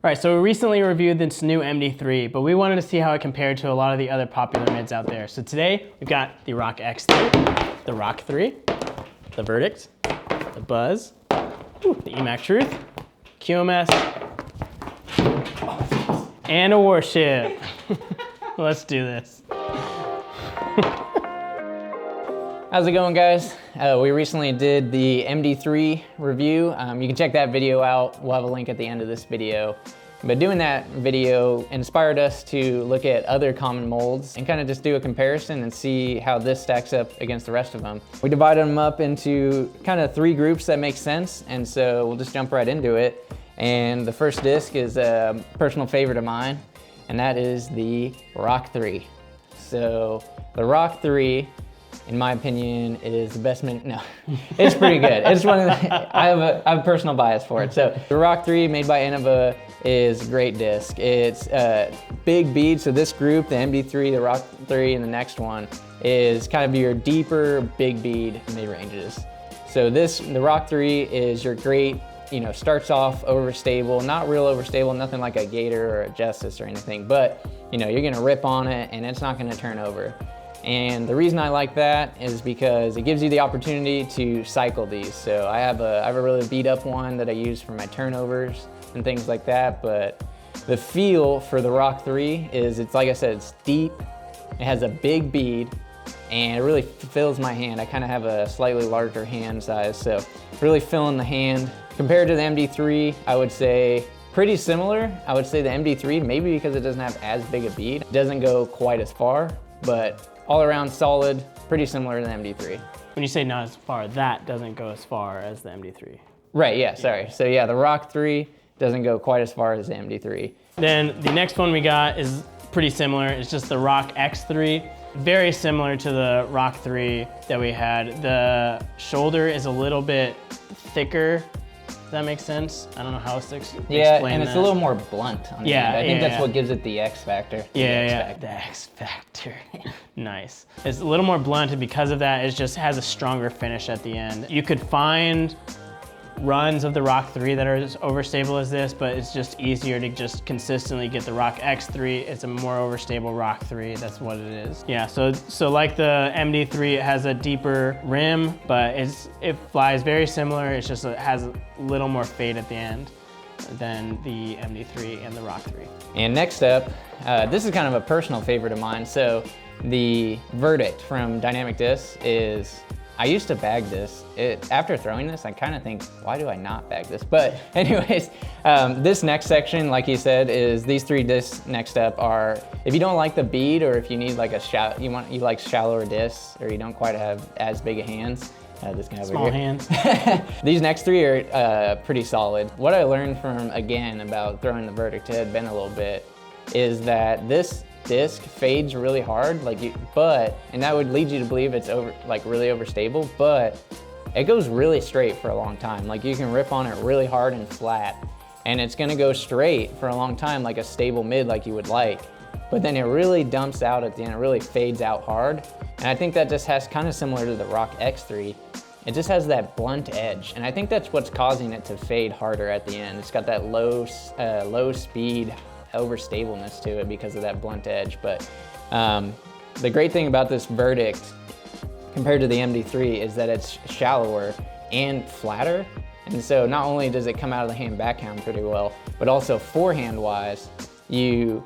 All right, so we recently reviewed this new MD3, but we wanted to see how it compared to a lot of the other popular mids out there. So today, we've got the Rock X3, the Rock 3, the Verdict, the Buzzz, the Emac Truth, QMS, and a Warship. Let's do this. How's it going, guys? We recently did the MD3 review. You can check that video out. We'll have a link at the end of this video. But doing that video inspired us to look at other common molds and kind of just do a comparison and see how this stacks up against the rest of them. We divided them up into kind of 3 groups that make sense, and so we'll just jump right into it. And the first disc is a personal favorite of mine, and that is the Rock 3. So the Rock 3, in my opinion, is the best no, it's pretty good. It's one of the, I have a personal bias for it. So the Rock 3 made by Innova is a great disc. It's big bead, so this group, the MD3, the Rock 3, and the next one is kind of your deeper big bead mid-ranges. So the Rock 3 is your great, starts off overstable, not real overstable, nothing like a Gator or a Justice or anything, but you're gonna rip on it and it's not gonna turn over. And the reason I like that is because it gives you the opportunity to cycle these. So I have a really beat up one that I use for my turnovers and things like that, but the feel for the Rock 3 is, it's like I said, it's deep, it has a big bead, and it really fills my hand. I kind of have a slightly larger hand size, so really filling the hand. Compared to the MD3, I would say pretty similar. I would say the MD3, maybe because it doesn't have as big a bead, it doesn't go quite as far, but all around solid, pretty similar to the MD3. When you say not as far, that doesn't go as far as the MD3. Right, yeah, sorry. So yeah, the Rock 3 doesn't go quite as far as the MD3. Then the next one we got is pretty similar. It's just the Rock X3. Very similar to the Rock 3 that we had. The shoulder is a little bit thicker. Does that make sense? I don't know how else to explain that. Yeah, and it's a little more blunt on the end. I think that's what gives it the X factor. The X factor. Nice. It's a little more blunt, and because of that, it just has a stronger finish at the end. You could find runs of the Rock 3 that are as overstable as this, but it's just easier to just consistently get the Rock X3. It's a more overstable Rock 3. That's what it is. Yeah, so like the MD3, it has a deeper rim, but it flies very similar. It's just, it has a little more fade at the end than the MD3 and the Rock 3. And next up, this is kind of a personal favorite of mine. So the Verdict from Dynamic Disc is, I used to bag this. After throwing this, I kind of think, why do I not bag this? But anyways, this next section, like he said, is these 3 discs next up are, if you don't like the bead, or if you need like you like shallower discs, or you don't quite have as big of hands, this guy over Small here. hands. These next 3 are pretty solid. What I learned from, again, about throwing the Verdict to head bend a little bit, is that this disc fades really hard, and that would lead you to believe it's really overstable, but it goes really straight for a long time. Like, you can rip on it really hard and flat, and it's gonna go straight for a long time, like a stable mid like you would like, but then it really dumps out at the end. It really fades out hard, and I think that just has kind of similar to the Rock X3. It just has that blunt edge, and I think that's what's causing it to fade harder at the end. It's got that low speed overstableness to it because of that blunt edge. But the great thing about this Verdict compared to the MD3 is that it's shallower and flatter, and so not only does it come out of the hand backhand pretty well, but also forehand wise, you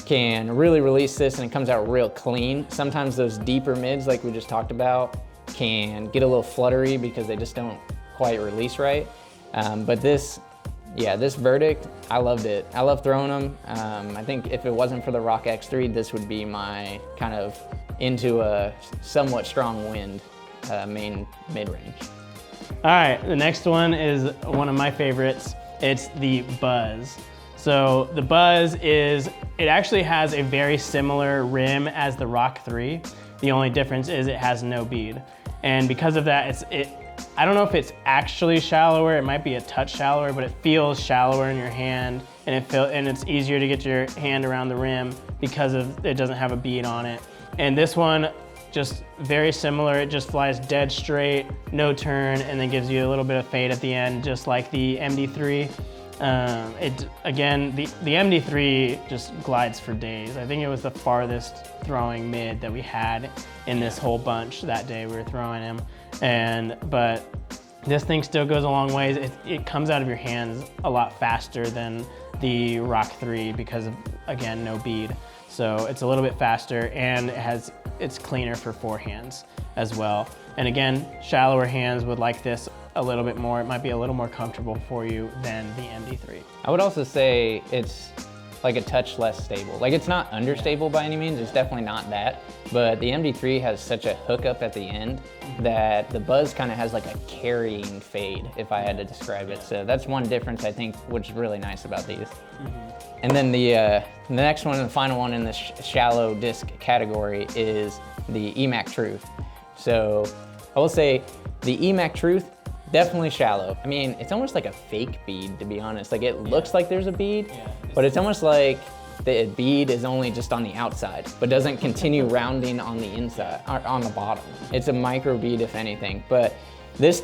can really release this and it comes out real clean. Sometimes those deeper mids, like we just talked about, can get a little fluttery because they just don't quite release right. But this Verdict, I loved it. I love throwing them. I think if it wasn't for the Rock X3, this would be my kind of into a somewhat strong wind main mid-range. All right, the next one is one of my favorites. It's the Buzzz. So the Buzzz it actually has a very similar rim as the Rock 3. The only difference is it has no bead. And because of that, I don't know if it's actually shallower, it might be a touch shallower, but it feels shallower in your hand, and it's easier to get your hand around the rim because it doesn't have a bead on it. And this one, just very similar. It just flies dead straight, no turn, and then gives you a little bit of fade at the end, just like the MD3. Again, the MD3 just glides for days. I think it was the farthest throwing mid that we had in this whole bunch that day we were throwing him. But this thing still goes a long ways. It comes out of your hands a lot faster than the Rock 3 because of, again, no bead. So it's a little bit faster, and it's cleaner for forehands as well. And again, shallower hands would like this a little bit more. It might be a little more comfortable for you than the MD3. I would also say it's like a touch less stable. Like, it's not understable by any means, it's definitely not that, but the MD3 has such a hookup at the end that the Buzzz kind of has like a carrying fade, if I had to describe it. So that's one difference I think, which is really nice about these. And then the next one, and the final one in the shallow disc category, is the Emac Truth. So I will say the Emac Truth, definitely shallow. I mean, it's almost like a fake bead, to be honest. Like, it looks like there's a bead, but it's almost like the bead is only just on the outside, but doesn't continue rounding on the inside, or on the bottom. It's a micro bead, if anything. But this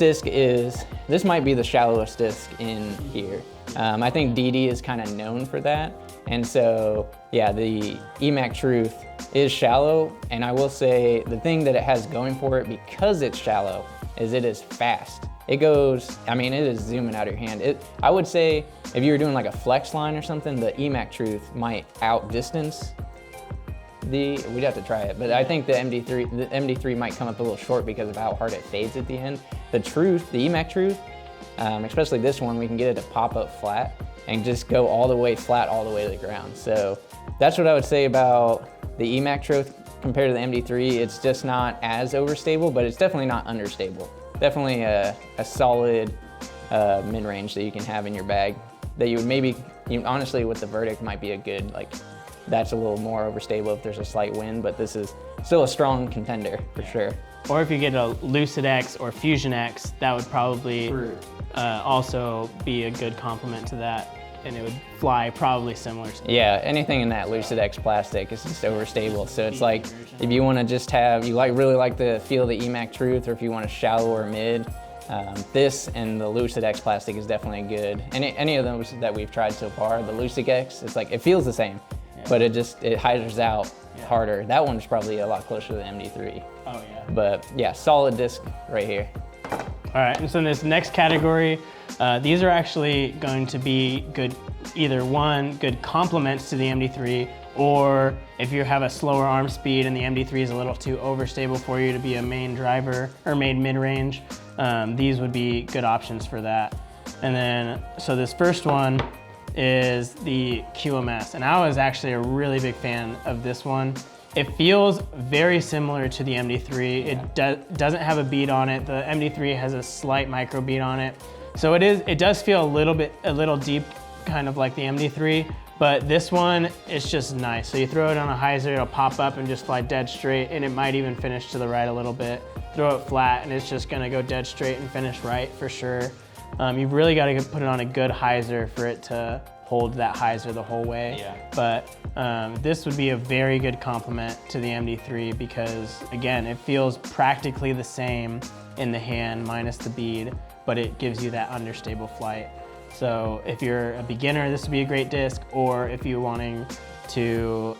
might be the shallowest disc in here. I think DD is kind of known for that. And so, yeah, the Emac Truth is shallow. And I will say the thing that it has going for it, because it's shallow, is it is fast. It goes, I mean, it is zooming out of your hand. I would say if you were doing like a flex line or something, the Emac Truth might outdistance we'd have to try it, but I think the MD3 might come up a little short because of how hard it fades at the end. The Emac Truth, especially this one, we can get it to pop up flat and just go all the way flat, all the way to the ground. So that's what I would say about the Emac Truth compared to the MD3. It's just not as overstable, but it's definitely not understable. Definitely a solid mid-range that you can have in your bag that you would maybe, honestly, with the Verdict might be a good, like, that's a little more overstable if there's a slight wind, but this is still a strong contender for sure. Or if you get a Lucid X or Fusion X, that would probably also be a good complement to that, and it would fly probably similar. Yeah, anything in that Lucid X plastic is just overstable. So it's like, if you want to just have, really like the feel of the Emac Truth, or if you want a shallow or mid, this and the Lucid X plastic is definitely good. Any of those that we've tried so far, the Lucid X, it's like, it feels the same, but it hyzers out harder. That one's probably a lot closer to the MD3. Oh yeah. But yeah, solid disc right here. All right, and so in this next category, these are actually going to be good complements to the MD3, or if you have a slower arm speed and the MD3 is a little too overstable for you to be a main driver or main mid-range, these would be good options for that. And then, so this first one is the QMS, and I was actually a really big fan of this one. It feels very similar to the MD3. It doesn't have a bead on it. The MD3 has a slight micro bead on it. So it does feel a little deep, kind of like the MD3, but this one is just nice. So you throw it on a hyzer, it'll pop up and just fly dead straight, and it might even finish to the right a little bit. Throw it flat and it's just gonna go dead straight and finish right for sure. You've really got to put it on a good hyzer for it to hold that hyzer the whole way. Yeah. But this would be a very good complement to the MD3 because, again, it feels practically the same in the hand minus the bead, but it gives you that understable flight. So if you're a beginner, this would be a great disc, or if you're wanting to,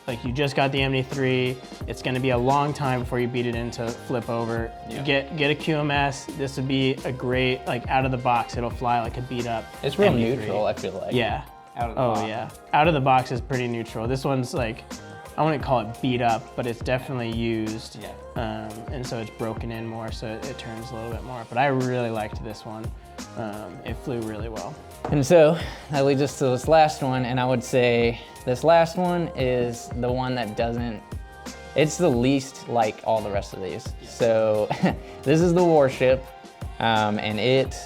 like, you just got the MD3, it's gonna be a long time before you beat it into flip over. Yeah. Get a QMS, this would be a great, like, out of the box, it'll fly like a beat up It's real MD3. Neutral, I feel like. Yeah. Out of the box. Yeah. Out of the box is pretty neutral. This one's like, I wouldn't call it beat up, but it's definitely used. Yeah. And so it's broken in more, so it turns a little bit more. But I really liked this one. It flew really well. And so that leads us to this last one, and I would say this last one is the one that it's the least like all the rest of these. Yeah. So this is the Warship, and it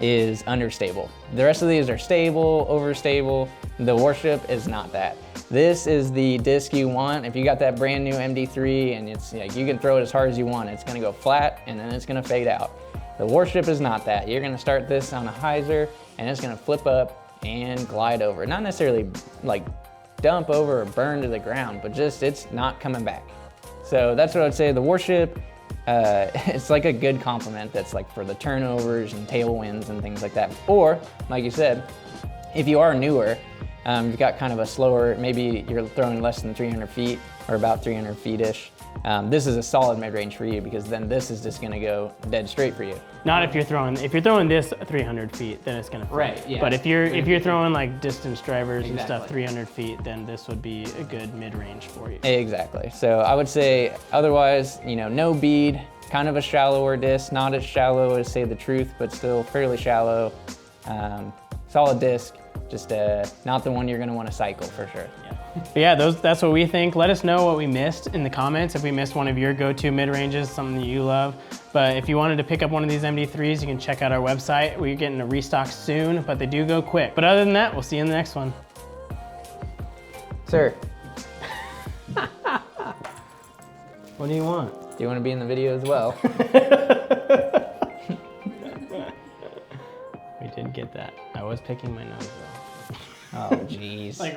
is understable. The rest of these are stable, overstable. The Warship is not that. This is the disc you want. If you got that brand new MD3 and it's like, you can throw it as hard as you want, it's gonna go flat and then it's gonna fade out. The Warship is not that. You're gonna start this on a hyzer and it's gonna flip up and glide over. Not necessarily like dump over or burn to the ground, but just it's not coming back. So that's what I would say. The Warship, it's like a good complement that's like for the turnovers and tailwinds and things like that. Or, like you said, if you are newer, you've got kind of a slower, maybe you're throwing less than 300 feet or about 300 feet-ish. This is a solid mid-range for you because then this is just gonna go dead straight for you. Not if you're throwing this 300 feet, then it's gonna fail. Right, yeah. But if you're throwing like distance drivers and Exactly. stuff 300 feet, then this would be a good mid-range for you. Exactly. So I would say otherwise, you know, no bead, kind of a shallower disc, not as shallow as Say the Truth, but still fairly shallow. Solid disc, just not the one you're gonna wanna cycle for sure. But yeah, that's what we think. Let us know what we missed in the comments if we missed one of your go-to mid-ranges, something that you love. But if you wanted to pick up one of these MD3s, you can check out our website. We're getting a restock soon, but they do go quick. But other than that, we'll see you in the next one. Sir, What do you want? do you wanna be in the video as well? We did get that. I was picking my nose though. Oh, jeez. Like